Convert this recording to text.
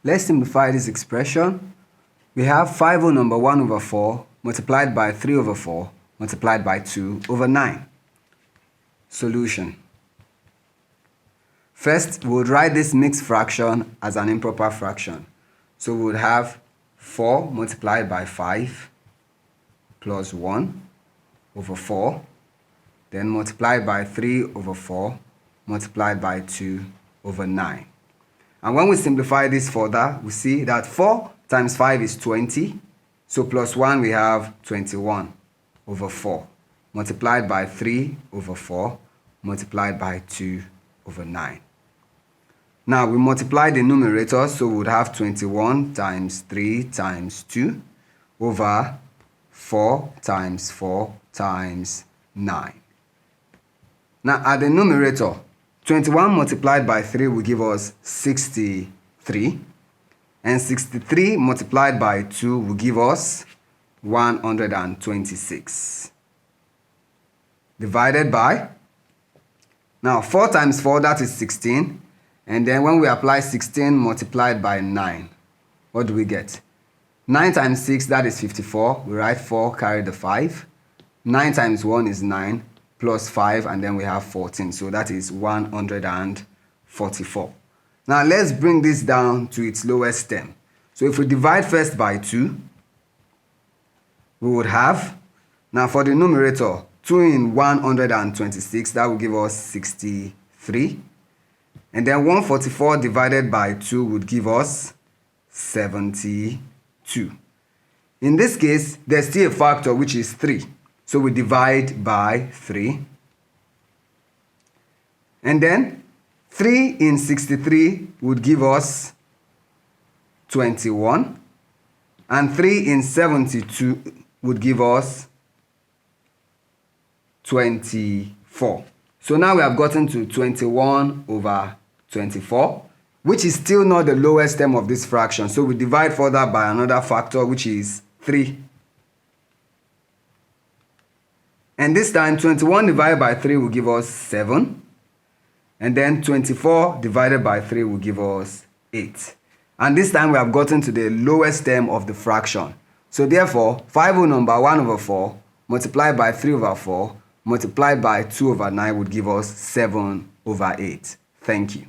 Let's simplify this expression. We have 5 whole number 1 over 4 multiplied by 3 over 4 multiplied by 2 over 9. Solution. First, we would write this mixed fraction as an improper fraction. So we would have 4 multiplied by 5 plus 1 over 4, then multiplied by 3 over 4 multiplied by 2 over 9. And when we simplify this further, we see that 4 times 5 is 20. So plus 1 we have 21 over 4 multiplied by 3 over 4 multiplied by 2 over 9. Now we multiply the numerator, so we would have 21 times 3 times 2 over 4 times 4 times 9. Now at the numerator, 21 multiplied by 3 will give us 63, and 63 multiplied by 2 will give us 126. Divided by, now 4 times 4, that is 16, and then when we apply 16 multiplied by 9, what do we get? 9 times 6, that is 54, we write 4, carry the 5. 9 times 1 is 9, plus 5, and then we have 14, so that is 144. Now let's bring this down to its lowest term. So if we divide first by 2, we would have, now for the numerator, 2 in 126, that will give us 63. And then 144 divided by 2 would give us 72. In this case, there's still a factor which is 3. So we divide by 3. And then 3 in 63 would give us 21. And 3 in 72 would give us 24. So now we have gotten to 21 over 24, which is still not the lowest term of this fraction. So we divide further by another factor, which is 3. And this time, 21 divided by 3 will give us 7. And then 24 divided by 3 will give us 8. And this time we have gotten to the lowest term of the fraction. So therefore, 5 whole number 1 over 4 multiplied by 3 over 4 multiplied by 2 over 9 would give us 7 over 8. Thank you.